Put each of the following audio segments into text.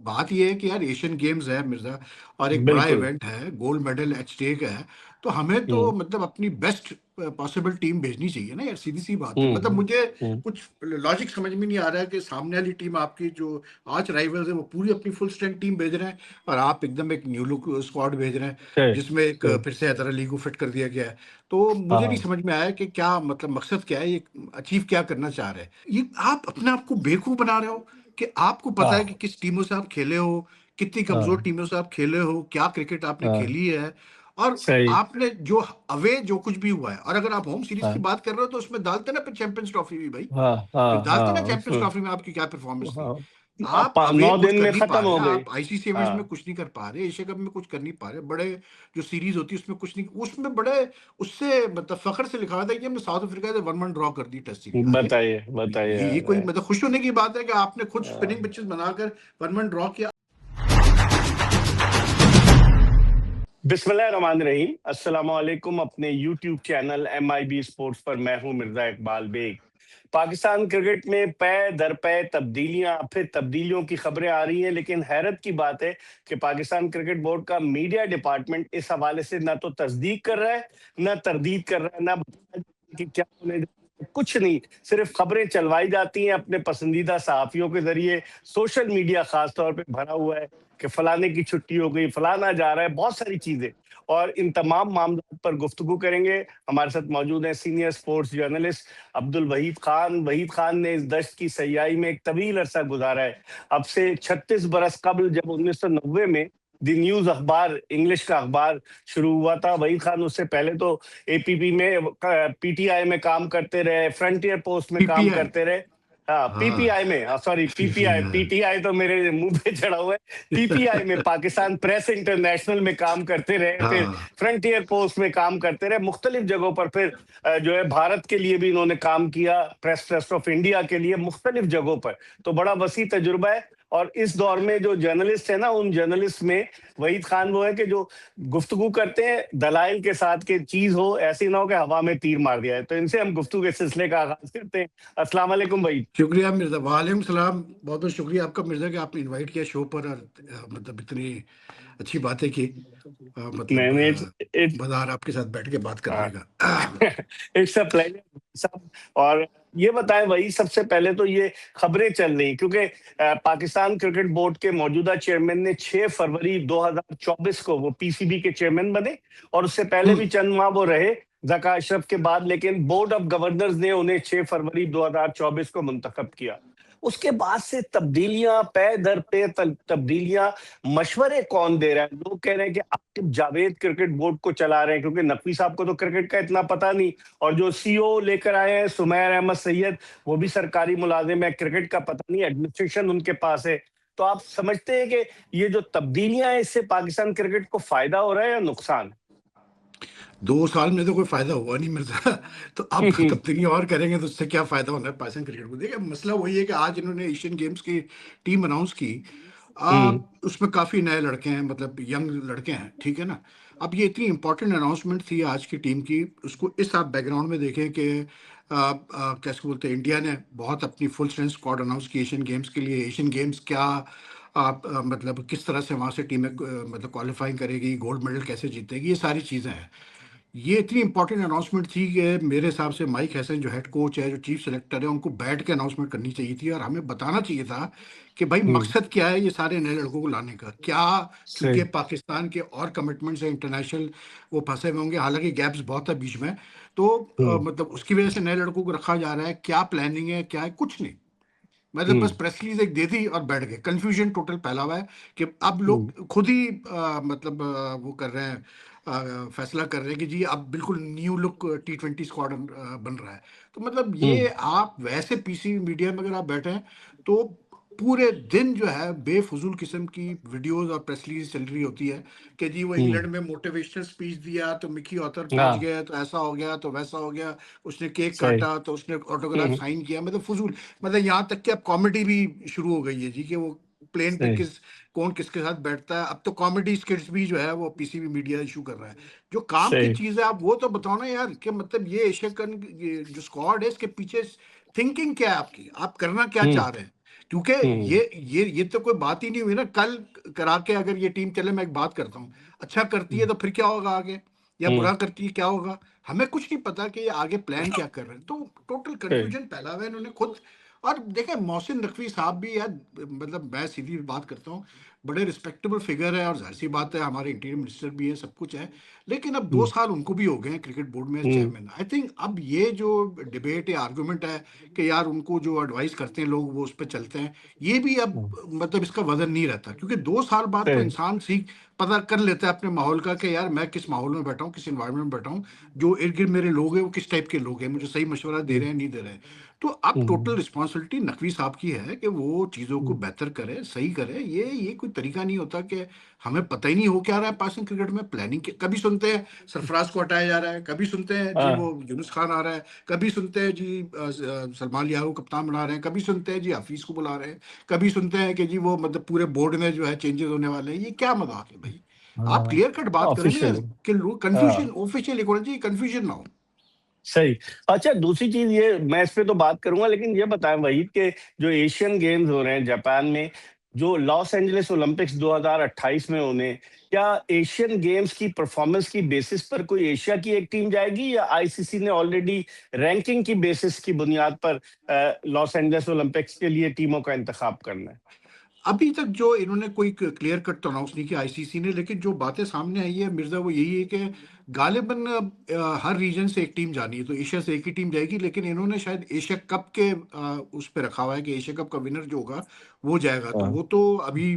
बात ये है कि यार एशियन गेम्स है मिर्जा, और एक बड़ा बिल्कुल। इवेंट है, गोल्ड मेडल एट स्टेक है। तो हमें तो हम्म मतलब अपनी बेस्ट पॉसिबल टीम भेजनी चाहिए ना यार, सीधी सी बात है। मतलब हम्म मुझे हम्म कुछ लॉजिक समझ में नहीं आ रहा है कि सामने वाली टीम आपकी जो आर्च राइवल्स है वो पूरी अपनी फुल स्ट्रेंथ टीम भेज रहे हैं, और आप एकदम एक न्यू लुक स्क्वाड भेज रहे हैं सही जिसमें एक सही। फिर से हैदर अली को फिट कर दिया गया है। तो मुझे नहीं हाँ समझ में आया कि क्या मतलब मकसद क्या है, ये अचीव क्या करना चाह रहे हैं। ये आप अपने आप को बेवकूफ बना रहे हो कि आपको पता है कि हाँ किस टीमों से आप खेले हो, कितनी कमजोर हाँ टीमों से आप खेले हो, क्या क्रिकेट आपने हाँ। खेली है। और सही। आपने जो अवे जो कुछ भी हुआ है, और अगर आप होम सीरीज की हाँ बात कर रहे हो तो उसमें डालते ना फिर चैंपियंस ट्रॉफी भी भाई, हाँ हाँ फिर डालते ना हाँ चैंपियंस उसमें। ट्रॉफी में आपकी क्या परफॉर्मेंस थी। हाँ आप अवे 9 कुछ दिन कर में नहीं पा खत्म रहे, हो गई। आप आईसीसी इवेंट्स में हाँ कुछ नहीं कर पा रहे, एशिया कप में कुछ कर नहीं पा रहे, बड़े जो सीरीज होती है उसमें कुछ नहीं, उसमें बड़े उससे मतलब फखर से लिखा हुआ था कि हमने साउथ अफ्रीका से 1-1 ड्रॉ कर दी टेस्ट सीरीज। अरे बताइए बताइए ये यार कोई मतलब खुश होने की बात है कि आपने खुद स्पिनिंग हाँ। पिचेस बनाकर 1-1 ड्रॉ किया। बिस्मिल्लाहिर्रहमानिर्रहीम, अस्सलाम वालेकुम। अपने यूट्यूब चैनल MIB स्पोर्ट्स पर मैं हूं मिर्जा इकबाल बेग। पाकिस्तान क्रिकेट में पै दर पै तब्दीलियां, फिर तब्दीलियों की खबरें आ रही हैं, लेकिन हैरत की बात है कि पाकिस्तान क्रिकेट बोर्ड का मीडिया डिपार्टमेंट इस हवाले से ना तो तस्दीक कर रहा है, ना तरदीद कर रहा है, ना बता रहा है कि क्या होने जा रहा है। कुछ नहीं, सिर्फ खबरें चलवाई जाती हैं अपने पसंदीदा सहाफियों के जरिए। सोशल मीडिया खास तौर पे भरा हुआ है कि फलाने की छुट्टी हो गई, फलाना जा रहा है, बहुत सारी चीजें। और इन तमाम मामलों पर गुफ्तगू करेंगे। हमारे साथ मौजूद हैं senior sports journalist Abdul Waheed Khan. Waheed Khan ने इस दश्त की सयाही में एक तवील अरसा गुजारा है। अब से 36 बरस कबल, जब 1990 में द न्यूज अखबार, इंग्लिश का अखबार शुरू हुआ था, वहीद खान उससे पहले तो APP में, PTI में काम करते रहे, फ्रंटियर पोस्ट में काम पीपीआई, करते रहे। हाँ, हाँ PPI में, सॉरी, PPI, पीपीआई, PTI तो मेरे मुंह पे चढ़ा हुआ है। PPI में, पाकिस्तान प्रेस इंटरनेशनल में काम करते रहे, फिर हाँ। फ्रंटियर पोस्ट में काम करते रहे, मुख्तलिफ जगहों पर। फिर जो है भारत के लिए भी इन्होंने काम किया, प्रेस ट्रस्ट ऑफ इंडिया के लिए, मुख्तलिफ जगहों पर। तो बड़ा वसी तजुर्बा है। और इस दौर में जो जर्नलिस्ट है ना, उन जर्नलिस्ट में वहीद खान वो है कि जो गुफ्तगू करते हैं दलाइल के साथ, के चीज हो ऐसी ना हो कि हवा में तीर मार दिया है। तो इनसे हम गुफ्तगू के सिलसिले का आगाज करते हैं। अस्सलाम वालेकुम वहीद। शुक्रिया मिर्जा, वालेकुम सलाम। बहुत बहुत शुक्रिया आपका मिर्जा कि आपने इनवाइट किया शो पर, और मतलब इतनी अच्छी बातें की। मतलब मैंने इट्स मजा आ रहा आपके साथ बैठ के बात करने का। इट्स अ प्लेजर सब। और ये बताएं वही, सबसे पहले तो ये खबरें चल रही, क्योंकि पाकिस्तान क्रिकेट बोर्ड के मौजूदा चेयरमैन ने 6 फरवरी 2024 को वो PCB के चेयरमैन बने, और उससे पहले भी चंद माह वो रहे जका अशरफ के बाद, लेकिन बोर्ड ऑफ गवर्नर्स ने उन्हें 6 फरवरी 2024 को मुंतखब किया। उसके बाद से तब्दीलियां पे दर पे तब्दीलियां। मशवरे कौन दे रहा है? लोग कह रहे हैं कि आकिब जावेद क्रिकेट बोर्ड को चला रहे हैं, क्योंकि नकवी साहब को तो क्रिकेट का इतना पता नहीं। और जो CEO लेकर आए हैं सुमैर अहमद सैयद, वो भी सरकारी मुलाजिम है, क्रिकेट का पता नहीं, एडमिनिस्ट्रेशन उनके पास है। तो आप समझते हैं कि ये जो तब्दीलियां हैं, इससे पाकिस्तान क्रिकेट को फायदा हो रहा है या नुकसान? 2 साल में तो कोई फायदा हुआ नहीं मिर्जा। तो अब हम्म तब्दीलियां और करेंगे तो उससे क्या फायदा होना है पाकिस्तान क्रिकेट को। देखिए मसला वही है कि आज इन्होंने एशियन गेम्स की टीम अनाउंस की। हम्म उसमें काफी नए लड़के हैं, मतलब यंग लड़के हैं, ठीक है ना। अब ये इतनी इंपॉर्टेंट अनाउंसमेंट थी आज की टीम की, उसको इस आप बैकग्राउंड में देखें कि कैसे बोलते हैं, इंडिया ने बहुत अपनी फुल स्ट्रेंथ स्क्वाड अनाउंस की एशियन गेम्स के लिए। एशियन गेम्स क्या आप मतलब किस तरह से वहाँ से टीमें मतलब क्वालिफाइंग करेगी, गोल्ड मेडल कैसे जीतेगी, ये सारी चीज़ें हैं। ये इतनी इंपॉर्टेंट अनाउंसमेंट थी कि मेरे हिसाब से माइक हैसन जो हेड कोच है, जो चीफ सेलेक्टर है, उनको बैठ के अनाउंसमेंट करनी चाहिए थी और हमें बताना चाहिए था कि भाई हम्म। मकसद क्या है ये सारे नए लड़कों को लाने का क्या। क्योंकि सही। पाकिस्तान के और कमिटमेंट्स हैं इंटरनेशनल, वो फंसे हुए होंगे, हालांकि गैप्स बहुत है बीच में। तो हम्म मतलब उसकी वजह से नए लड़कों को रखा जा रहा है, क्या प्लानिंग है क्या है कुछ नहीं। मतलब बस हम्म प्रेस रिलीज एक दे दी और बैठ गए, कंफ्यूजन टोटल फैला हुआ है कि अब हम्म लोग खुद ही मतलब वो कर रहे हैं, फैसला कर रहे हैं कि जी अब बिल्कुल न्यू लुक T20 स्क्वाड बन रहा है। तो मतलब ये हम्म आप वैसे PC मीडिया में अगर आप बैठे हैं तो पूरे दिन जो है बेफजूल किस्म की वीडियोस और प्रेस रिलीज चल रही होती है कि जी वो इंग्लैंड हम्म। में मोटिवेशनल स्पीच दिया तो मिकी ऑथर पहुंच हाँ। गया तो ऐसा हो गया तो वैसा हो गया, उसने केक सही। काटा तो उसने ऑटोग्राफ हम्म। साइन किया, मतलब फजूल। मतलब यहाँ तक कि अब कॉमेडी भी शुरू हो गई है जी, कि वो प्लेन पे सही। कौन किसके साथ बैठता है। अब तो कॉमेडी स्किट्स भी जो है वो PCB मीडिया इशू कर रहा है। जो काम की सही। चीज है आप वो तो बताओ ना यार, कि मतलब ये एशिया ये जो स्क्वाड है इसके पीछे थिंकिंग क्या है आपकी, आप करना क्या हम्म चाह रहे हैं। क्योंकि हम्म। ये तो कोई बात ही नहीं हुई ना। कल करा के अगर ये टीम, चले मैं एक बात करता हूँ, अच्छा करती है हम्म। तो फिर क्या होगा आगे, या हम्म। बुरा करती है क्या होगा, हमें कुछ नहीं पता कि ये आगे प्लान क्या कर रहे हैं। तो टोटल सही। कंफ्यूजन फैला हुआ है इन्होंने खुद। और देखें मोहसिन नकवी साहब भी यार, मतलब मैं सीधी बात करता हूँ, बड़े रिस्पेक्टेबल फिगर है, और जाहिर सी बात है हमारे इंटीरियर मिनिस्टर भी है, सब कुछ है। लेकिन अब 2 साल उनको भी हो गए हैं क्रिकेट बोर्ड में हम्म। चेयरमैन। आई थिंक अब ये जो डिबेट या आर्गूमेंट है कि यार उनको जो एडवाइस करते हैं लोग वो उस पर चलते हैं, ये भी अब हम्म। मतलब इसका वजन नहीं रहता, क्योंकि 2 साल बाद तो सही। इंसान सीख पता कर लेता है अपने माहौल का कि यार मैं किस माहौल में बैठा हूँ, किस इन्वायरमेंट में बैठा हूँ, जो इर्द गिर्द मेरे लोग हैं वो किस टाइप के लोग हैं, मुझे सही मशवरा दे हम्म। रहे हैं नहीं दे रहे हैं। तो अब टोटल हम्म। रिस्पॉन्सिबिलिटी नकवी साहब की है कि वो चीज़ों को हम्म। बेहतर करे, सही करे। ये कोई तरीका नहीं होता कि हमें पता ही नहीं हो क्या रहा है पाकिस्तान क्रिकेट में। प्लानिंग कभी सुनते हैं सरफराज को हटाया जा रहा है, कभी सुनते हैं जी वो हाँ। यूनुस खान आ रहा है, कभी सुनते हैं जी सलमान लियाह को कप्तान बना रहे हैं, कभी सुनते हैं जी हफीज को बुला रहे हैं, कभी सुनते हैं कि जी वो मतलब पूरे बोर्ड में जो है चेंजेस होने वाले हैं। ये क्या मजाक है भाई? आप हाँ। क्लियर कट बात करें ना यार, ऑफिशियली। कि लोग कंफ्यूजन हाँ। ऑफिशियल इकोनॉमी कंफ्यूजन ना हो। सही। अच्छा, दूसरी चीज ये, मैं इस पे तो बात करूंगा, लेकिन ये बताएं वहीद के जो एशियन गेम्स हो रहे हैं जापान में, जो लॉस एंजलिस ओलंपिक्स 2028 में होने, क्या एशियन गेम्स की परफॉर्मेंस की बेसिस पर कोई एशिया की एक टीम जाएगी, या आईसीसी ने ऑलरेडी रैंकिंग की बेसिस की बुनियाद पर लॉस एंजलिस ओलंपिक्स के लिए टीमों का इंतखाब करना है? अभी तक जो इन्होंने कोई क्लियर कट तो अनाउंस नहीं किया आईसीसी ने, लेकिन जो बातें सामने आई है मिर्जा वो यही है कि गालिबन हर रीजन से एक टीम जानी है, तो एशिया से एक ही टीम जाएगी। लेकिन इन्होंने शायद एशिया कप के उस पर रखा हुआ है कि एशिया कप का विनर जो होगा वो जाएगा। तो हाँ। वो तो अभी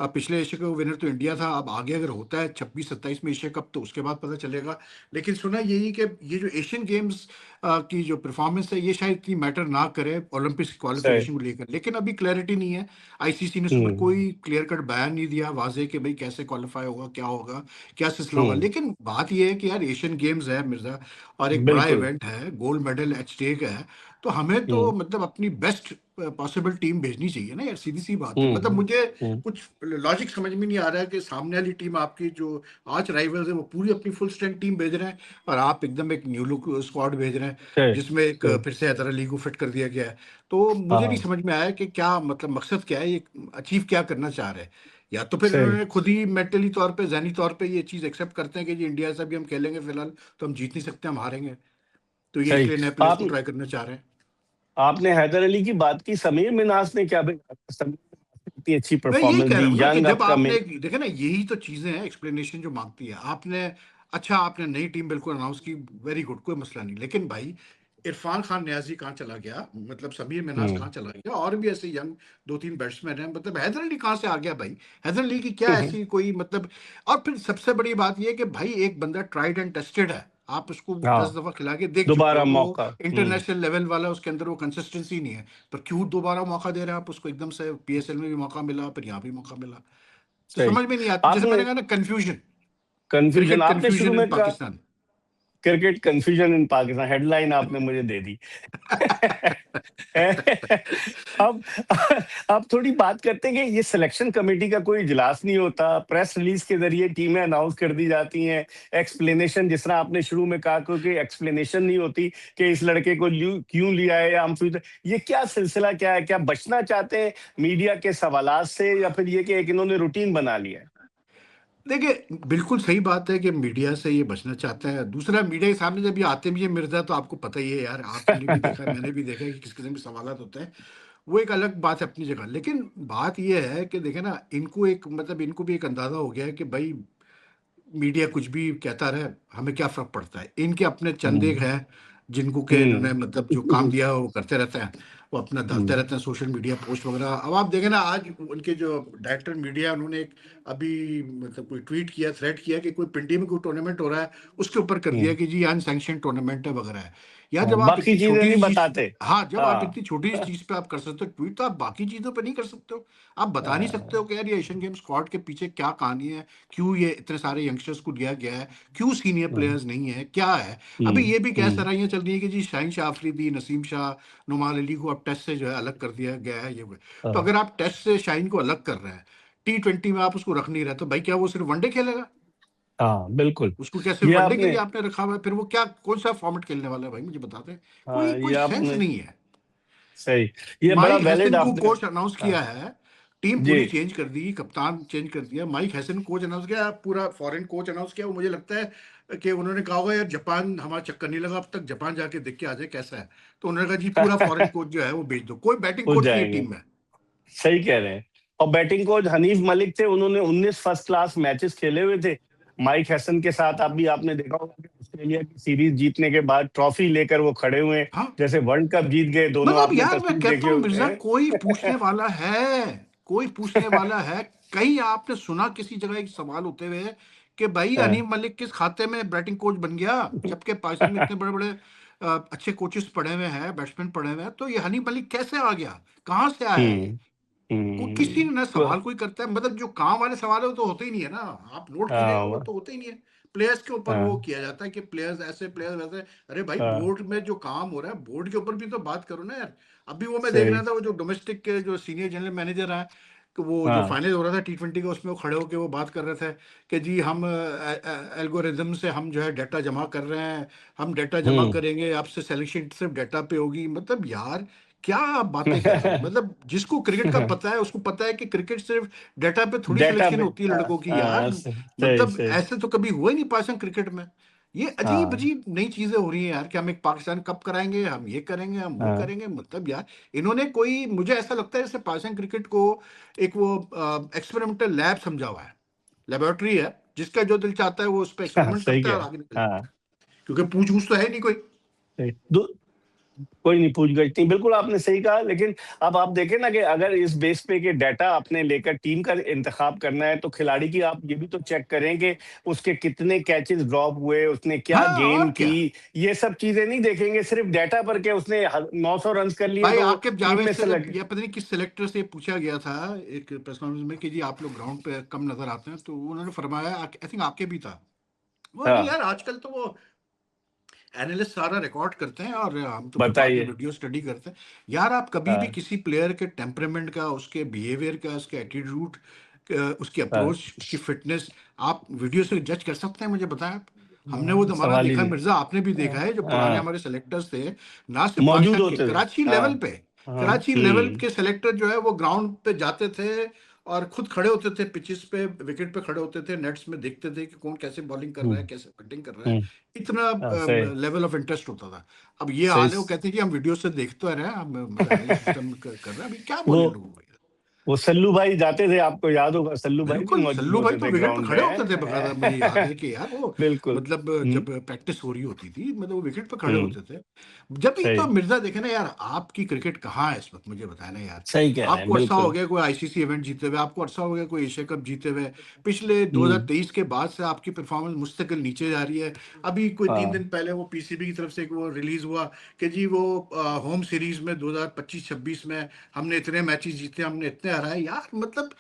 पिछले एशिया कप विनर तो इंडिया था, अब आगे अगर होता है 26-27 में एशिया कप तो उसके बाद पता चलेगा। लेकिन सुना यही कि ये जो एशियन गेम्स की जो परफॉर्मेंस है ये शायद इतनी मैटर ना करे ओलंपिक्स सही। क्वालिफिकेशन को लेकर, लेकिन अभी क्लैरिटी नहीं है। आईसीसी ने सुबह हम्म। कोई क्लियर कट बयान नहीं दिया वाजे कि भाई कैसे क्वालिफाई होगा, क्या होगा, क्या सिलसिला होगा। हम्म। लेकिन बात यह है कि यार एशियन गेम्स है मिर्जा, और एक बड़ा बिल्कुल। इवेंट है, गोल्ड मेडल एट स्टेक है, तो हमें तो हम्म। मतलब अपनी बेस्ट पॉसिबल टीम भेजनी चाहिए ना यार, सीधी सी बात है। मतलब हम्म। मुझे हम्म। कुछ लॉजिक समझ में नहीं आ रहा है कि सामने वाली टीम आपकी जो आज राइवल्स है वो पूरी अपनी फुल स्ट्रेंथ टीम भेज रहे हैं, और आप एकदम एक न्यू लुक स्क्वाड भेज रहे हैं सही। जिसमें एक सही। फिर से हैदर अली को फिट कर दिया गया है। तो मुझे नहीं हाँ। समझ में आया कि क्या मतलब मकसद क्या है, ये अचीव क्या करना चाह रहे हैं। या तो फिर सही। इन्होंने खुद ही मेंटली तौर पे, जहनी तौर पे ये चीज़ एक्सेप्ट करते हैं कि जी इंडिया से भी हम खेलेंगे फिलहाल तो हम जीत नहीं सकते, हम हारेंगे, तो ये सही। इसलिए नए प्लेयर्स आप को ट्राई करना चाह रहे हैं। आपने हैदर अली की बात की, समीर मिनास ने क्या भाई, समीर मिनास ने इतनी अच्छी मैं यही परफॉर्मेंस कह रहा दी, हूँ ना कि यंग जब अपकमिंग। आपने देखे ना, यही तो चीजें हैं एक्सप्लेनेशन जो मांगती है आपने। अच्छा आपने नई टीम बिल्कुल अनाउंस की, वेरी गुड, कोई मसला नहीं। लेकिन भाई इरफान खान न्याजी कहाँ चला गया, मतलब समीर मिनास हम्म। कहाँ चला गया, और भी ऐसे यंग 2-3 बैट्समैन हैं, मतलब हैदर अली कहाँ से आ गया भाई? हैदर अली की क्या ऐसी कोई मतलब। और फिर सबसे बड़ी बात यह है कि भाई एक बंदा ट्राइड एंड टेस्टेड है, आप उसको हाँ। 10 दफा खिला के देख चुके दोबारा हो, वो मौका। हम्म। इंटरनेशनल लेवल वाला, उसके अंदर वो कंसिस्टेंसी नहीं है। पर क्यों दोबारा मौका दे रहे हैं आप उसको? एकदम से पीएसएल में भी मौका मिला, फिर यहाँ भी मौका मिला, तो सही। समझ में नहीं आता। जैसे आपने मैंने कहा ना, कंफ्यूजन, कंफ्यूजन, क्रिकेट आपने शुरू कंफ्यूजन इन में कहा Pakistan. Cricket confusion in Pakistan, headline आपने मुझे दे दी। अब अब थोड़ी बात करते हैं कि ये सिलेक्शन कमेटी का कोई इजलास नहीं होता, प्रेस रिलीज के जरिए टीमें अनाउंस कर दी जाती हैं, एक्सप्लेनेशन जिस तरह आपने शुरू में कहा, क्योंकि एक्सप्लेनेशन नहीं होती कि इस लड़के को क्यों लिया है, या हम ये क्या सिलसिला क्या है, क्या बचना चाहते हैं मीडिया के सवालात से, या फिर ये कि एक इन्होंने रूटीन बना लिया है? देखिए बिल्कुल सही बात है कि मीडिया से ये बचना चाहता है। दूसरा, मीडिया के सामने जब ये आते भी है मिर्जा, तो आपको पता ही है यार, आपने भी देखा मैंने भी देखा है कि किस किस्म के सवाल होते हैं। वो एक अलग बात है अपनी जगह। लेकिन बात ये है कि देखे ना, इनको एक मतलब इनको भी एक अंदाजा हो गया है कि भाई मीडिया कुछ भी कहता रहे, हमें क्या फर्क पड़ता है। इनके अपने चंद एक हम्म। हैं जिनको के इन्होंने हम्म। मतलब जो काम दिया है वो करते रहते हैं, वो अपना डालते हम्म। रहते हैं सोशल मीडिया पोस्ट वगैरह। अब आप देखें ना, आज उनके जो डायरेक्टर मीडिया है उन्होंने एक अभी मतलब कोई ट्वीट किया, थ्रेड किया कि कोई पिंडी में कोई टूर्नामेंट हो रहा है, उसके ऊपर कर दिया हम्म। कि जी अनसैंक्शन टूर्नामेंट है वगैरह है। यार हाँ, जब आप बाकी इतनी चीजें छोटी नहीं सी चीज, बताते। हाँ जब आप हाँ। इतनी छोटी सी चीज पे आप कर सकते हो ट्वीट, तो आप बाकी चीजों पे नहीं कर सकते हो? आप बता नहीं सकते हो हाँ। कि यार ये एशियन गेम स्क्वाड के पीछे क्या कहानी है, क्यों ये इतने सारे यंगस्टर्स को लिया गया है, क्यों सीनियर हम्म। प्लेयर्स नहीं है, क्या है। अभी हम्म। ये भी क्या हम्म। सराहियां चल रही है कि जी शाहीन शाह अफरीदी, नसीम शाह, नुमान अली को अब टेस्ट से जो है अलग कर दिया गया है, ये वो। तो हाँ। अगर आप टेस्ट से शाहीन को अलग कर रहे हैं, T20 में आप उसको रख नहीं रहे, तो भाई क्या वो सिर्फ वनडे खेलेगा? हाँ, बिल्कुल। उसको क्या सिर्फ ये वनडे के आपने लिए आपने रखा हुआ है? फिर वो क्या कौन सा फॉर्मेट खेलने वाला है भाई, मुझे बताते हैं। कोई हाँ, कोई ये सेंस आपने नहीं है। सही। ये बड़ा माइक वैलिड हैसन को आपने। कोच अनाउंस हाँ किया है, टीम जी। पूरी चेंज कर दी, कप्तान चेंज कर दिया, माइक हैसन कोच अनाउंस किया, पूरा फॉरेन कोच अनाउंस किया। वो मुझे लगता है कि उन्होंने कहा होगा यार जापान हमारा चक्कर नहीं लगा अब तक, जापान जाके देख के आ जाए कैसा है। तो उन्होंने कहा जी पूरा फॉरेन कोच जो है वो भेज दो, कोई बैटिंग हो कोच नहीं है जाएंगे। टीम में। सही कह रहे हैं। और बैटिंग कोच हनीफ मलिक थे, उन्होंने 19 फर्स्ट क्लास मैचेस खेले हुए थे माइक हैसन के साथ। अभी आपने देखा होगा कि ऑस्ट्रेलिया की सीरीज जीतने के बाद ट्रॉफी लेकर वो खड़े हुए हैं, हाँ जैसे वर्ल्ड कप जीत गए दोनों, मतलब आपने यार मैं तस्वीर कहता देखे हूँ होंगे मिर्जा, हैं? कोई पूछने वाला है, कोई पूछने वाला है? कहीं आपने सुना किसी जगह एक सवाल होते हुए कि भाई हाँ, हनीफ मलिक किस खाते में बैटिंग कोच बन गया, जबकि पाकिस्तान में इतने बड़े बड़े अच्छे कोचेस पढ़े हुए हैं, बैट्समैन पढ़े हुए हैं, तो ये हनीफ मलिक कैसे आ गया, कहाँ से आया है ये? हम्म किसी हम्म ने ना ब- सवाल कोई करता है, मतलब जो काम वाले सवाल है वो तो होते ही नहीं है ना, आप नोट कीजिएगा वो हाँ तो होते ही नहीं है। प्लेयर्स के ऊपर वो हाँ किया जाता है कि प्लेयर्स ऐसे प्लेयर्स वैसे। अरे भाई हाँ। बोर्ड में जो काम हो रहा है बोर्ड के ऊपर भी तो बात करो ना यार। अभी वो मैं देख रहा सही। था, वो जो डोमेस्टिक के जो सीनियर जनरल मैनेजर हैं, कि वो जो हाँ। फाइनल हो रहा था T20 का, उसमें वो खड़े होकर वो बात कर रहे थे कि जी हम एल्गोरिदम से हम जो है डाटा जमा कर रहे हैं, हम डाटा जमा हम्म। करेंगे, आपसे सिलेक्शन सिर्फ डाटा पे होगी। मतलब यार क्या आप बातें कर रहे हो? मतलब जिसको क्रिकेट का पता है उसको पता है कि क्रिकेट सिर्फ डाटा पे थोड़ी डेटा सिलेक्शन पे। होती है हाँ लड़कों की यार। हाँ, सही मतलब सही। ऐसे तो कभी हुआ ही नहीं पाकिस्तान क्रिकेट में। ये अजीब हाँ अजीब नई चीजें हो रही हैं यार कि हम एक पाकिस्तान कप कराएंगे, हम ये करेंगे, हम वो हाँ करेंगे। मतलब यार इन्होंने कोई, मुझे ऐसा लगता है जैसे पाकिस्तान क्रिकेट को एक वो एक्सपेरिमेंटल लैब समझा हुआ है, लेबोरेटरी है, जिसका जो दिल चाहता है वो उस पर हाँ, एक्सपेरिमेंट सही करता है कह और रहे आगे निकल हैं। जाता हाँ है, क्योंकि पूछ गूछ तो है नहीं कोई। सही। कोई नहीं पूछ गई थी, बिल्कुल आपने सही कहा। लेकिन अब आप देखें ना कि अगर इस बेस पे के डाटा आपने लेकर टीम का इंतखाब करना है, तो खिलाड़ी की आप ये भी तो चेक करें कि उसके कितने कैचेस ड्रॉप हुए, उसने क्या हाँ और गेंद की। क्या। ये सब चीजें नहीं देखेंगे सिर्फ डाटा पर के उसने 900 रन कर लिए भाई तो वो आकिब टीम जावेद में से जब सेलेक्ट। या पता नहीं किस सेलेक्टर से पूछा गया था एक प्रेस कॉन्फ्रेंस में कि जी आप लोग ग्राउंड पे कम नजर आते हैं, तो उन्होंने फरमाया, आई थिंक आके भी था वो, नहीं हाँ यार आजकल तो वो एनालिस्ट सारा रिकॉर्ड करते हैं और हम तो फिर बाद में बताइए। वीडियो स्टडी करते हैं। यार आप कभी भी हाँ किसी प्लेयर के टेम्परामेंट का, उसके बिहेवियर का, उसके एटीट्यूड, उसकी हाँ। अप्रोच, उसकी फिटनेस आप वीडियो से जज कर सकते हैं? मुझे बताएं आप। हमने वो जमाना सवाल ही देखा है नहीं। मिर्जा, आपने भी देखा है, जो पुराने हाँ हमारे सेलेक्टर्स थे, ना सिर्फ मौजूद पाकिस्तान के, होते थे। कराची हाँ लेवल पे, हाँ। कराची लेवल के सेलेक्टर जो है वो ग्राउंड पे जाते थे और खुद खड़े होते थे पिचेस पे, विकेट पे खड़े होते थे, नेट्स में देखते थे कि कौन कैसे बॉलिंग कर रहा है, हम्म कैसे बैटिंग कर रहा है। हम्म। इतना हाँ सही लेवल ऑफ इंटरेस्ट होता था। अब ये सही। हाल है, वो कहते हैं कि हम वीडियो से देखते रहे, हम मतलब एनालिसिस सिस्टम कर रहे हैं, अभी क्या वो बोले लोगों को। वो सल्लू भाई जाते थे, आपको याद होगा, सल्लू भाई भी बिल्कुल मौजूद सल्लू भाई होते तो थे विकेट पे ग्राउंड खड़े होते थे बकायदा, मुझे याद है में। कि यार वो बिल्कुल। मतलब हम्म जब प्रैक्टिस हो रही होती थी, मतलब वो विकेट पे खड़े हम्म। होते थे। जब भी तो सही मिर्जा देखे ना यार, आपकी क्रिकेट कहाँ है इस वक्त, मुझे बताया ना यार। सही कह रहे हैं, आपको अरसा हो बिल्कुल। गया कोई आईसीसी इवेंट जीते हुए, आपको अरसा हो गया कोई एशिया कप जीते हुए, पिछले हम्म। 2023 के बाद से आपकी परफॉर्मेंस मुस्तकिल नीचे जा रही है। अभी कोई 3 दिन हाँ पहले वो पीसीबी की तरफ से एक वो रिलीज हुआ कि जी वो होम सीरीज में 2025-26 में हमने इतने मैचेस जीते, हमने इतने हराए। यार मतलब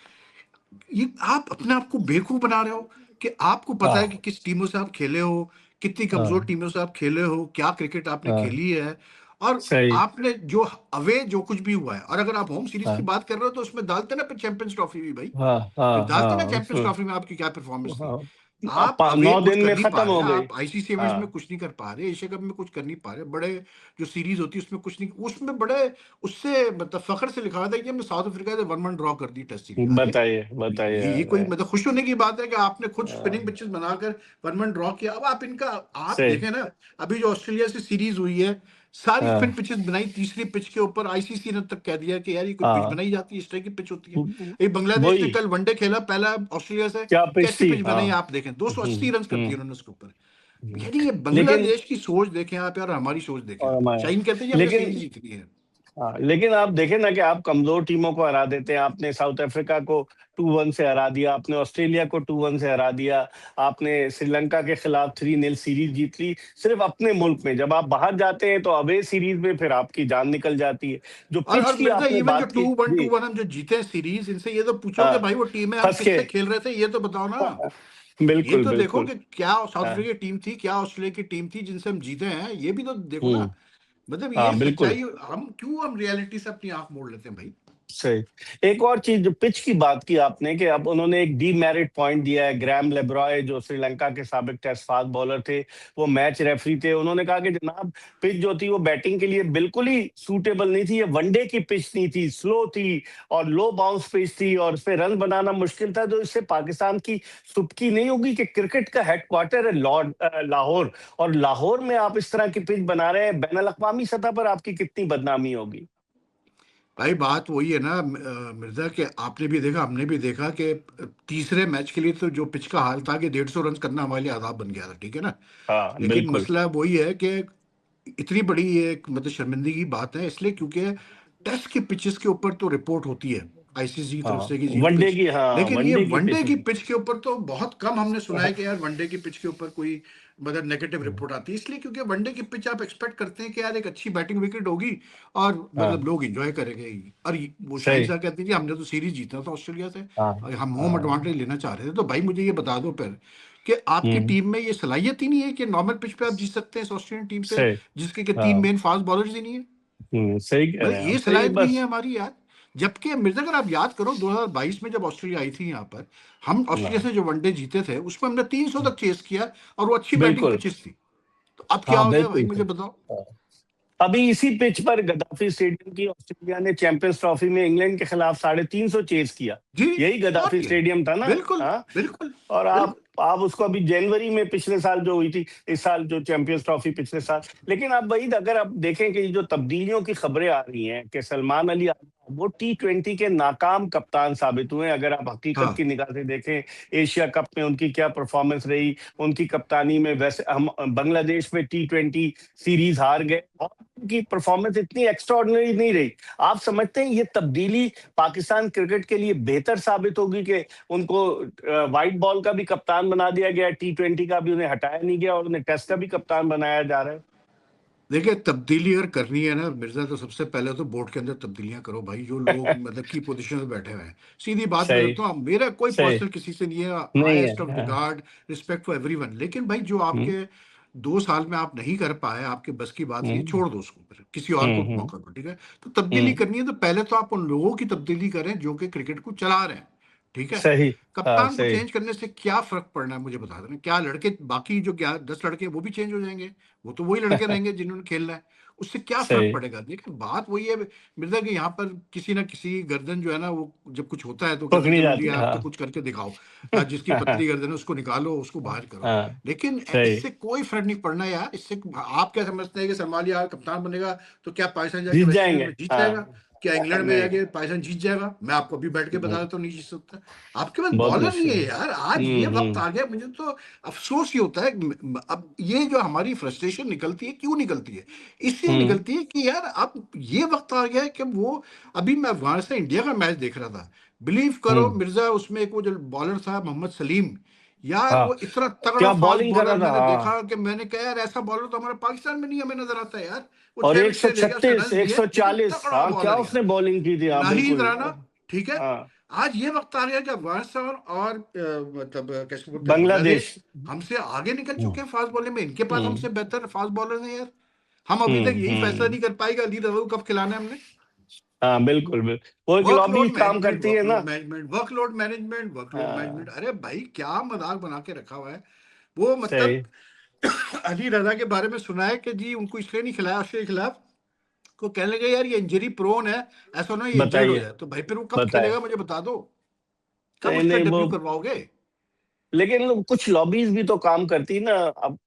ये आप अपने आप को बेवकूफ बना रहे हो कि आपको पता है कि हाँ किस टीमों से आप खेले हो, कितनी कमजोर हाँ टीमों से आप खेले हो, क्या क्रिकेट आपने हाँ। खेली है। और सही। आपने जो अवे जो कुछ भी हुआ है, और अगर आप होम सीरीज की हाँ बात कर रहे हो तो उसमें डालते ना फिर चैंपियंस ट्रॉफी भी भाई, हाँ हाँ फिर डालते ना हाँ चैंपियंस उसमें। ट्रॉफी में आपकी क्या परफॉर्मेंस थी। हाँ आप अवे 9 दिन कुछ कर में नहीं पा खत्म रहे, हो गई। आप आईसीसी इवेंट्स में हाँ कुछ नहीं कर पा रहे, एशिया कप में कुछ कर नहीं पा रहे, बड़े जो सीरीज होती है उसमें कुछ नहीं, उसमें बड़े उससे मतलब फखर से लिखा हुआ था कि हमने साउथ अफ्रीका से 1-1 ड्रॉ कर दी टेस्ट सीरीज। अरे बताइए बताइए ये कोई अरे, मतलब खुश होने की बात है कि आपने खुद स्पिनिंग हाँ, पिचेस बनाकर 1-1 ड्रॉ किया। अब आप इनका आप सही। देखें ना, अभी जो ऑस्ट्रेलिया से सीरीज हुई है, सारी स्पिन हाँ पिचेस बनाई, तीसरी पिच के ऊपर आईसीसी ने तक कह दिया कि यार ये कोई पिच हाँ बनाई जाती है, इस तरह की पिच होती है। ये बांग्लादेश ने वही कल वनडे खेला पहला ऑस्ट्रेलिया से, क्या पिच कैसी थी। पिच हाँ बनाई आप देखें, 280 रन कर दिए हम्म। उन्होंने उसके ऊपर। यानी ये लेकिन बांग्लादेश की सोच देखें आप यार, हमारी सोच देखें और आप। हमारे, शाहीन कहते हैं जी हमने लेकिन सीरीज जीतनी है। हाँ, लेकिन आप देखें ना कि आप कमजोर टीमों को हरा देते हैं। आपने साउथ अफ्रीका को 2-1 से हरा दिया, आपने ऑस्ट्रेलिया को 2-1 से हरा दिया, आपने श्रीलंका के खिलाफ 3-0 सीरीज जीत ली सिर्फ अपने मुल्क में। जब आप बाहर जाते हैं तो अवे सीरीज में फिर आपकी जान निकल जाती है। जो पिच और की मिर्जा आपने इवन जो बात टू की वन जी। टू वन हम जो जीते हैं सीरीज, इनसे ये तो पूछो कि हाँ भाई वो टीम है हम फंस के। किससे खेल रहे थे, ये तो बताओ ना। ये बिल्कुल तो देखो बिल्कुल। कि क्या साउथ हाँ अफ्रीका की टीम थी, क्या ऑस्ट्रेलिया की टीम थी जिनसे हम जीते हैं, ये भी तो देखो ना। हम्म। मतलब ये हाँ बिल्कुल। सच्चाई, हम क्यों हम रियलिटी से अपनी आंख मोड़ लेते हैं भाई। सही। एक और चीज, जो पिच की बात की आपने, कि अब उन्होंने एक डीमेरिट पॉइंट दिया है। ग्रैम लेब्रॉय जो श्रीलंका के साबिक टेस्ट फास्ट बॉलर थे, वो मैच रेफरी थे, उन्होंने कहा कि जनाब पिच जो थी वो बैटिंग के लिए बिल्कुल ही सूटेबल नहीं थी, ये वनडे की पिच नहीं थी, स्लो थी और लो बाउंस पिच थी और इस पे रन बनाना मुश्किल था। तो इससे पाकिस्तान की सुबकी नहीं होगी कि क्रिकेट का हेडक्वार्टर है लाहौर, और लाहौर में आप इस तरह की पिच बना रहे हैं, बैनुल अक़वामी सतह पर आपकी कितनी बदनामी होगी। भाई बात वही है ना मिर्जा, के आपने भी देखा हमने भी देखा कि तीसरे मैच के लिए तो जो पिच का हाल था कि 150 रन करना हमारे लिए आदाब बन गया था, ठीक है ना। हाँ लेकिन बिल्कुल। मसला वही है कि इतनी बड़ी ये एक मतलब शर्मिंदगी की बात है, इसलिए क्योंकि टेस्ट की पिचेस के ऊपर तो रिपोर्ट होती है आईसीसी की तरफ हाँ से कि जी वनडे पिच, की, हाँ लेकिन ये वनडे की वनडे पिच की होती पिच के ऊपर तो बहुत कम हमने सुना है है। कि यार वनडे की पिच के ऊपर कोई मतलब नेगेटिव रिपोर्ट आती है, इसलिए क्योंकि वनडे की पिच आप एक्सपेक्ट करते हैं कि यार एक अच्छी बैटिंग विकेट होगी और मतलब हाँ लोग एंजॉय करेंगे। और वो शाहिन सही। साहब कहते हैं जी हमने तो सीरीज जीतना था ऑस्ट्रेलिया से हाँ और हम होम हाँ। एडवांटेज लेना चाह रहे थे। तो भाई मुझे ये बता दो फिर कि आपकी हम्म। टीम में ये सलाहियत ही नहीं है कि नॉर्मल पिच पे आप जीत सकते हैं इस ऑस्ट्रेलियन टीम से, सही। जिसके के तीन हाँ। मेन फास्ट बॉलर्स ही नहीं है। सही कह मतलब रहे हैं ये आप, सही सलाहियत नहीं है बस। हमारी यार। जबकि मिर्जा अगर आप याद करो 2022 में जब ऑस्ट्रेलिया आई थी यहाँ पर, हम ऑस्ट्रेलिया हाँ से जो वनडे जीते थे उसमें हमने 300 तक चेस किया और वो अच्छी बैटिंग बिल्कुल। पिचेस थी। तो अब क्या हाँ हो गया भाई बिल्कुल मुझे सही। बताओ। हाँ। अभी इसी पिच पर गद्दाफी स्टेडियम की ऑस्ट्रेलिया ने चैंपियंस ट्रॉफी में इंग्लैंड के खिलाफ 350 चेस किया। जी। यही और गद्दाफी क्या। स्टेडियम था ना। बिल्कुल हाँ। बिल्कुल और बिल्कुल। आप उसको अभी जनवरी में पिछले साल जो हुई थी, इस साल जो चैंपियंस ट्रॉफी पिछले साल। लेकिन आप वही अगर आप देखें कि जो तब्दीलियों की खबरें आ रही हैं कि सलमान अली वो T20 के नाकाम कप्तान साबित हुए। अगर आप हकीकत हाँ की निगाह से देखें, एशिया कप में उनकी क्या परफॉर्मेंस रही, उनकी कप्तानी में, वैसे हम बांग्लादेश में T20 सीरीज हार गए और उनकी परफॉर्मेंस इतनी एक्स्ट्राऑर्डिनरी नहीं रही। आप समझते हैं ये तब्दीली पाकिस्तान क्रिकेट के लिए बेहतर साबित होगी कि उनको व्हाइट बॉल का भी कप्तान बना दिया गया, T20 का भी उन्हें हटाया नहीं गया और उन्हें टेस्ट का भी कप्तान बनाया जा रहा है। देखिए तब्दीली अगर करनी है ना मिर्जा, तो सबसे पहले तो बोर्ड के अंदर तब्दीलियां करो भाई, जो लोग मतलब की पोजीशन में बैठे हुए हैं। सीधी बात मैं सही। करता हूँ, मेरा कोई सही। पर्सनल किसी से नहीं है, नहीं है। हाईएस्ट ऑफ हाँ। रिगार्ड, रिस्पेक्ट फॉर एवरीवन, लेकिन भाई जो हम्म। आपके 2 साल में आप नहीं कर पाए, आपके बस की बात नहीं है, हम्म। छोड़ दो उसको, फिर किसी और को हम्म। मौका दो, ठीक है। तो तब्दीली हम्म। करनी है तो पहले तो आप उन लोगों की तब्दीली करें जो कि क्रिकेट को चला रहे हैं, ठीक है। सही। हाँ कप्तान को सही। चेंज करने से क्या फर्क पड़ना है मुझे बता देना। क्या लड़के बाकी जो क्या 10 लड़के हैं, वो भी चेंज हो जाएंगे, वो तो वही लड़के रहेंगे जिन्होंने खेलना है, उससे क्या फर्क सही। पड़ेगा। लेकिन बात वही है मिर्जा कि यहाँ पर किसी ना किसी गर्दन जो है ना, वो जब कुछ होता है तो कहते हैं पकड़ी चलो जाती जी है। आप तो हाँ। कुछ करके दिखाओ। जिसकी पतली गर्दन है उसको निकालो, उसको बाहर करो। हाँ लेकिन सही। इससे कोई फर्क नहीं पड़ना यार। इससे आप क्या समझते हैं कि सलमान यार कप्तान बनेगा तो क्या पाकिस्तान जाके जीत वेस्ट इंडीज जाएंगे। में जीत हाँ। जाएगा? क्या इंग्लैंड में नहीं। जाके पाकिस्तान जीत जाएगा? मैं आपको अभी बैठ के बता देता हूँ नहीं जीत सकता। आपके पास बहुत बॉलर नहीं मुश्किल है है। यार। आज ये वक्त हम्म। आ गया, मुझे तो अफसोस ये होता है अब ये जो हमारी फ्रस्ट्रेशन निकलती है, क्यों निकलती है? इसलिए हम्म। निकलती है कि यार अब ये वक्त आ गया है कि वो, अभी मैं अफगानिस्तान से इंडिया का मैच देख रहा था, बिलीव करो हम्म। मिर्जा, उसमें एक वो जो बॉलर था मोहम्मद सलीम, यार हाँ वो इतना तगड़ा क्या फास्ट बॉलिंग कर बॉलर रहा था। मैंने हाँ। देखा कि मैंने कहा यार ऐसा बॉलर तो हमारे पाकिस्तान में नहीं हमें नजर आता है यार। वो और 6 विकेट ले गया, उसने 136, रन दिए, लेकिन 140, तगड़ा हाँ क्या बॉलर यार। उसने बॉलिंग की थी। हाँ नाहीद बिल्कुल। राना, ठीक है। हाँ। आज ये वक्त आ गया कि अफगानिस्तान और मतलब कैसे बोलते हैं बांग्लादेश। बांग्लादेश हमसे आगे निकल हम्म। चुके हैं फास्ट बॉलिंग में। इनके पास हम्म। हमसे बेहतर फास्ट बॉलर हैं यार। हम अभी तक यही फैसला हम्म। नहीं कर पाएगा अली रजा को कब खिलाना है हमने। हाँ बिल्कुल बिल्कुल। वो एक लॉबी वर्कलोड काम मैनेजमेंट, करती है ना। Workload management, workload management, workload management, हाँ अरे भाई क्या मजाक बना के रखा हुआ है। वो मतलब सही। अली रजा के बारे में सुना है कि जी उनको इसलिए नहीं खिलाया ऑस्ट्रेलिया के खिलाफ, को कहने लगे यार ये इंजरी प्रोन है, ऐसा ना ये इंजर्ड हो बताइए। जाए। तो भाई फिर वो कब बताए। खेलेगा मुझे बता दो, कब नहीं उसका नहीं वो, डेब्यू करवाओगे? लेकिन कुछ लॉबीज भी तो काम करती ना। अब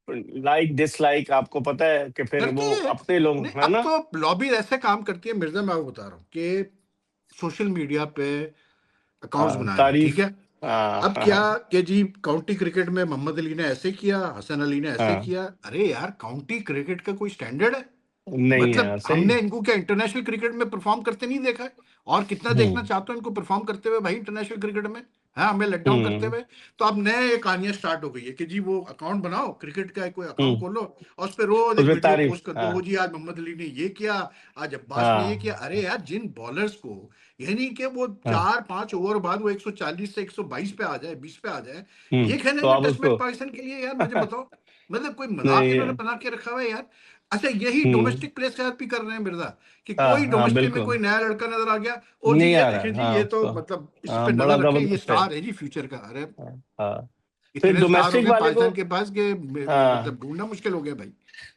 लाइक डिसलाइक आपको पता है कि फिर करती वो है। अपने लोग नहीं है अब ना। तो लॉबी ऐसे काम करती है मिर्जा, मैं आपको बता रहा हूँ कि सोशल मीडिया पे अकाउंट्स हाँ बनाए हैं, ठीक तारीफ। है। हाँ अब क्या हाँ कि जी काउंटी क्रिकेट में मोहम्मद अली ने ऐसे किया, हसन अली ने ऐसे हाँ। किया। अरे यार काउंटी क्रिकेट का कोई स्टैंडर्ड है? नहीं मतलब है सही। हमने इनको क्या इंटरनेशनल क्रिकेट में परफॉर्म करते नहीं देखा है? और कितना देखना हम्म। चाहते हो इनको परफॉर्म करते हुए भाई इंटरनेशनल क्रिकेट में? हाँ हमें लेट डाउन करते हम्म। हुए। तो अब नए कहानियां स्टार्ट हो गई है कि जी वो अकाउंट बनाओ, क्रिकेट का कोई अकाउंट हम्म। खोलो और उस पर रोज एक उसमें वीडियो तारीफ। पोस्ट कर दो, हाँ। वो जी आज मोहम्मद अली ने ये किया, आज अब्बास ने ये किया। हाँ। अरे यार जिन बॉलर्स को, यानी कि वो हाँ। 4-5 ओवर बाद वो 140 से 122 पे आ जाए, 20 पे आ जाए, ये तो खेलेंगे आप टेस्ट मैच उसको पाकिस्तान के लिए? यार मुझे बताओ, मतलब कोई मजाक नहीं इन्होंने है। बना के रखा हुआ है यार। अच्छा, यही हम्म। डोमेस्टिक प्लेयर्स के साथ भी कर रहे हैं मिर्जा, कि हाँ कोई हाँ डोमेस्टिक में बिल्कुल। कोई नया लड़का नजर आ गया, और जी नहीं ये आ रहा देखें है, जी, हाँ ये तो उसको। मतलब इस पे हाँ बड़ा नजर रखें, ये जबरदस्त है। स्टार है जी फ्यूचर का। अरे हाँ हाँ। फिर इतने स्टार हो डोमेस्टिक गए वाले को, पाकिस्तान के पास के हाँ, मतलब ढूंढना मुश्किल हो गया भाई।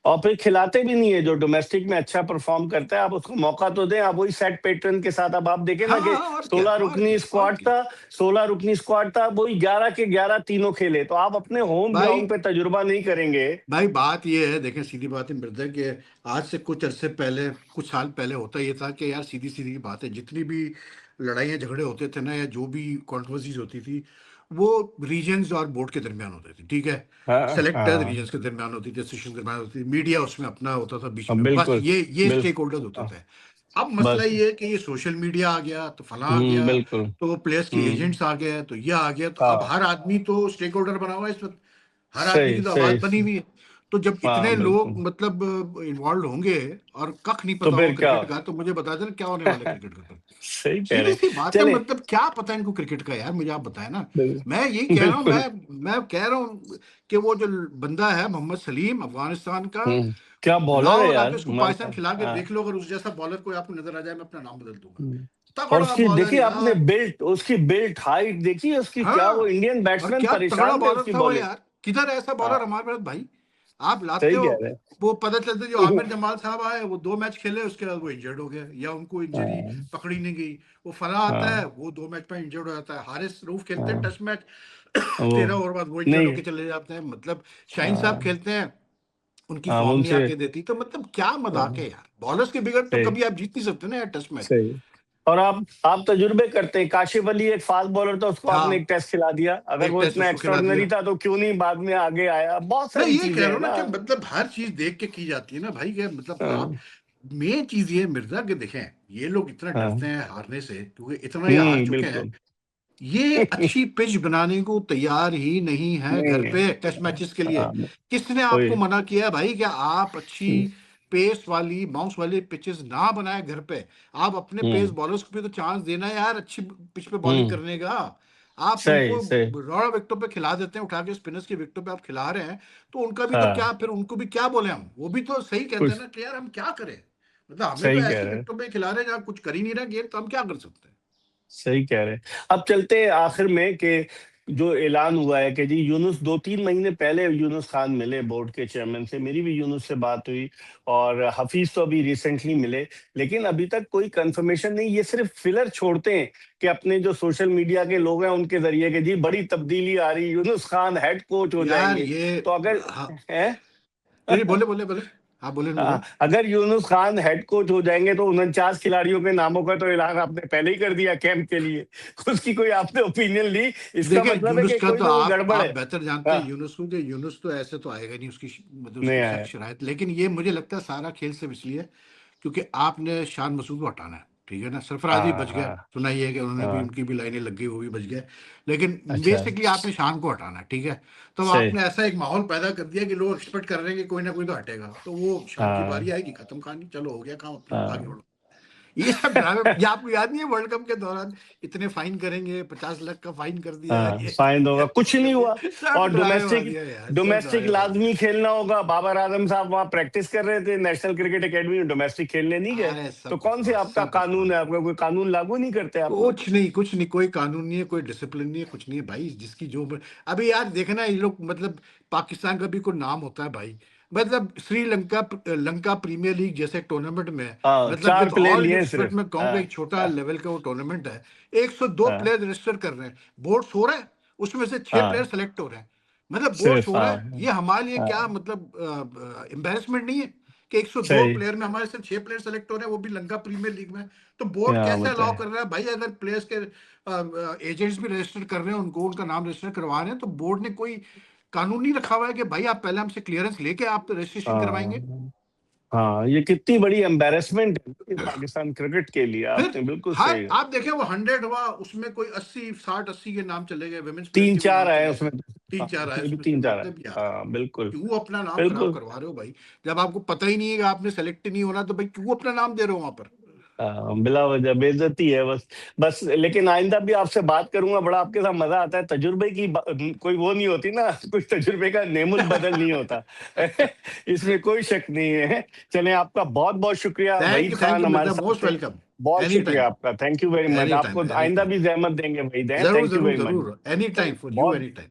और फिर खिलाते भी नहीं है। जो डोमेस्टिक में अच्छा परफॉर्म करता है, आप उसको मौका तो दें। आप वही सेट पैटर्न के साथ, अब आप देखें ना हाँ कि हाँ, और क्या 16 और रुकनी क्या और स्क्वाड क्या था, 16 रुकनी स्क्वाड था, वही 11 के 11 तीनों खेले। तो आप अपने होम भाई। ग्राउंड पे तजुर्बा नहीं करेंगे। भाई बात ये है, देखें सीधी बात है मृदा, कि आज से कुछ अरसे पहले, कुछ साल पहले होता ये था कि यार सीधी सीधी बात है, जितनी भी लड़ाइयाँ झगड़े होते थे ना, या जो भी कंट्रोवर्सीज होती थी, वो रीजन्स और बोर्ड के दरमियान होते थे, ठीक है। हाँ सेलेक्टेड हाँ रीजन्स के दरमियान होती थी, एसोसिएशन के दरमियान होती थी, मीडिया उसमें अपना होता था बीच हाँ, में, बस बिल्कुल ये बिल्कुल। स्टेक होल्डर्स होते हाँ, थे। अब मसला बस। ये है कि ये सोशल मीडिया आ गया तो फलां आ गया, बिल्कुल। तो प्लेयर्स के हम्म। एजेंट्स आ गए, तो ये आ गया, तो अब हाँ, हर आदमी तो स्टेक होल्डर बना हुआ है इस वक्त, हर आदमी की सही तो आवाज सही बनी हुई है। तो जब इतने हाँ लोग बिल्कुल। मतलब इन्वॉल्व होंगे और कख नहीं तो पता होगा फिर क्या। क्रिकेट का, तो मुझे बता देना क्या होने वाला है क्रिकेट का। सही कह सीधी रहे। सी बात है, चले। मतलब क्या पता है इनको क्रिकेट का, यार मुझे आप बताएं ना। मैं यही कह रहा हूँ, बिल्कुल। मैं कह रहा हूँ कि वो जो बंदा है मोहम्मद सलीम अफगानिस्तान का, क्या बॉलर है लाओ यार, लाके उसको मस्त पाकिस्तान है। खिला के हाँ। देख लो, अगर उस जैसा बॉलर कोई आपको नजर आ जाए, मैं अपना नाम बदल दूंगा। हम्म। और तगड़ा उसकी बॉलर देखिए आपने यार। बिल्ट, उसकी बिल्ट हाइट देखिए उसकी, क्या वो हाँ, इंडियन और बैट्समैन क्या तगड़ा परेशान थे बॉलर उसकी था वो बॉलिंग। यार, किधर है ऐसा बॉलर हाँ, हमारे पास भाई। आप लाते सही हो, कह रहे वो पता चलता है जो हैं। आमिर जमाल साहब आए, वो 2 मैच खेले, उसके बाद वो इंजर्ड हो गए, या उनको इंजरी हाँ पकड़ी नहीं गई। वो फला आता है, हाँ वो 2 मैच में इंजर्ड हो जाता है। हारिस रऊफ खेलते हैं हाँ। टेस्ट मैच, वो 13 ओवर बाद वो इंजर्ड नहीं। होके चले जाते हैं। मतलब शाहीन साहब हाँ खेलते हैं, उनकी हाँ फॉर्म नहीं उनसे। आके देती, तो मतलब क्या मजाक हाँ, है यार, बॉलर्स के बिगड़ तो सही कभी आप जीत नहीं सकते ना यार टेस्ट मैच। सही। और आप तजुर्बे करते हैं। काशिफ अली एक फास्ट बॉलर था, उसको आपने एक हाँ, टेस्ट खिला दिया। अगर एक वो टेस्ट इतना उसको खिला दिया। एक्स्ट्राऑर्डिनरी था तो क्यों नहीं बाद में आगे आया। बहुत मैं सारी ये कह चीजें रहा हैं हूँ ना ना। कि मतलब हर चीज देख के की जाती है ना भाई, कि मतलब आप, हाँ मेन चीज ये है मिर्जा के, देखें ये लोग इतना डरते हाँ। हैं हारने से, क्योंकि इतना ये हार चुके हैं। बिल्कुल। ये अच्छी पिच बनाने को तैयार ही नहीं है घर नहीं है। पे टेस्ट मैचेस के लिए। हाँ किसने वही। आपको मना किया है भाई कि आप अच्छी पेस वाली बाउंस वाली पिचेस ना बनाए घर पे। आप अपने पेस हम्म बॉलर्स को भी तो चांस देना है यार, अच्छी पिच पे बॉलिंग हम्म। करने का। आप सही उनको सही। रॉ विकेटों पे खिला देते हैं, उठा के स्पिनर्स की विकेटों पे आप खिला रहे हैं, तो उनका भी तो हाँ, क्या, फिर उनको भी क्या बोले हम, वो भी तो सही कहते हैं कुछ ना कि यार हम क्या करें। मतलब हमें तो सही कह ऐसी रहे हैं। विकेटों पे खिला रहे हैं जहाँ कुछ कर ही नहीं रहा गेम, तो हम क्या कर सकते हैं। सही कह रहे हैं। अब चलते हैं आखिर में कि जो ऐलान हुआ है कि जी यूनुस, 2-3 महीने पहले यूनुस खान मिले बोर्ड के चेयरमैन से। मेरी भी यूनुस से बात हुई, और हफीज तो अभी रिसेंटली मिले। लेकिन अभी तक कोई कंफर्मेशन नहीं। ये सिर्फ फिलर छोड़ते हैं कि अपने जो सोशल मीडिया के लोग हैं उनके जरिए कि जी बड़ी तब्दीली आ रही, यूनुस खान हेड कोच हो यार जाएंगे। ये, तो अगर हाँ, है। नहीं बोले बोले बोले, हाँ बोले बोले। हाँ, अगर यूनुस खान हेड कोच हो जाएंगे तो 49 खिलाड़ियों के नामों का तो ऐलान आपने पहले ही कर दिया कैंप के लिए। उसकी कोई आपने ओपिनियन ली? इसका देखिए मतलब है यूनुस कि का कोई तो ना कोई आप गड़बड़ है। बेहतर जानते हैं हाँ, यूनुस को, कि यूनुस तो ऐसे तो आएगा नहीं, उसकी मतलब नहीं उसकी आया। सख्त शरारत। लेकिन ये मुझे लगता है सारा खेल सिर्फ इसलिए, क्योंकि आपने शान मसूद को हटाना है, ठीक है ना। सरफराज भी हाँ बच गए, हाँ सुना ही है कि उन्होंने भी, हाँ। उनकी भी लाइनें लग गई, वो भी बच गए। लेकिन अच्छा। बेसिकली आपने शान को हटाना है, ठीक है। तो सही। आपने ऐसा एक माहौल पैदा कर दिया कि लोग एक्सपेक्ट कर रहे हैं कि कोई ना कोई तो हटेगा, तो वो शान की बारी हाँ आएगी, खत्म कहानी, चलो हो गया काम, अपना आगे हाँ। बढ़ो। ये सब ड्रामे, ये आपको याद नहीं है वर्ल्ड कप के दौरान इतने फाइन करेंगे, 50 लाख का फाइन कर दिया, हाँ, ये फाइन होगा, कुछ वो कर नहीं दिया, हुआ। सब और डोमेस्टिक, ड्रामेबाजी है यार, सब डोमेस्टिक ड्रामेबाजी लाजमी है। खेलना होगा। बाबर आजम साहब वहां प्रैक्टिस कर रहे थे नेशनल क्रिकेट एकेडमी में, डोमेस्टिक खेलने नहीं गए। अरे तो सब कौन से बकवास, आपका सब कानून बकवास। है? आपका कोई कानून लागू नहीं करते आप लोग? कुछ नहीं, कुछ नहीं, कोई कानून नहीं है, कोई डिसिप्लिन नहीं है, कुछ नहीं है भाई, जिसकी जो अभी यार देखना, ये लोग मतलब पाकिस्तान का भी कोई नाम होता है भाई। मतलब श्रीलंका, लंका प्रीमियर लीग जैसे टूर्नामेंट में, हाँ, मतलब चार विद प्लेयर ऑल लिए हैं रिस्पेक्ट सिर्फ। मैं कहूँगा हाँ एक छोटा हाँ लेवल का वो टूर्नामेंट है। 102 हाँ प्लेयर रजिस्टर कर रहे हैं, बोर्ड सो रहा है, उसमें से 6 प्लेयर हाँ। सेलेक्ट हो रहे हैं। मतलब बोर्ड सिर्फ सो रहा हाँ है, ये हमारे लिए क्या हाँ। मतलब एम्बेरसमेंट नहीं है कि 102 सही। प्लेयर में हमारे सिर्फ 6 प्लेयर सेलेक्ट हो रहे हैं, वो भी लंका प्रीमियर लीग में। तो बोर्ड क्या कैसे अलाउ बताए। कर रहा है भाई, अगर प्लेयर्स के एजेंट्स भी रजिस्टर कर रहे हैं, उनको उनका नाम रजिस्टर करवा रहे हैं, तो बोर्ड ने कोई कानून नहीं रखा हुआ है कि भाई आप पहले हमसे क्लियरेंस लेके आप रजिस्ट्रेशन करवाएंगे। हाँ हाँ, ये कितनी बड़ी एम्बेरसमेंट है पाकिस्तान क्रिकेट के लिए। फिर आपने बिल्कुल हर सही। आप देखें वो 100 हुआ, उसमें कोई 80 60 80 के नाम चले गए, वुमेन्स प्लेयर्स तीन के भी चार नाम आए चले गए, उसमें। तीन हाँ, चार आए उसमें भी उसमें से। 3-4 आए। मतलब यार हाँ बिल्कुल क्यों अपना नाम खराब बिल्कुल। करवा रहे हो भाई, जब आपको पता ही नहीं है कि आपने सेलेक्ट नहीं होना, तो भाई क्यों अपना नाम दे रहे हो वहां पर। बिला वजह बेइज्जती है बस। बस लेकिन आइंदा भी आपसे बात करूंगा, बड़ा आपके साथ मजा आता है। तजुर्बे की कोई वो नहीं होती ना, कुछ तजुर्बे का नेमुल बदल नहीं होता। इसमें कोई शक नहीं है। चलें, आपका बहुत बहुत शुक्रिया वहीद थैंक खान यू हमारे मिर्जा, साथ मोस्ट थे। वेलकम। बहुत एनी शुक्रिया टाइम, आपका, thank you very much. Any time, आपको एनी आइंदा टाइम। भी जहमत देंगे वहीद हैं, जरूर थैंक यू जरूर वेरी मच। जरूर, एनी टाइम फॉर यू, बहुत एनी टाइम।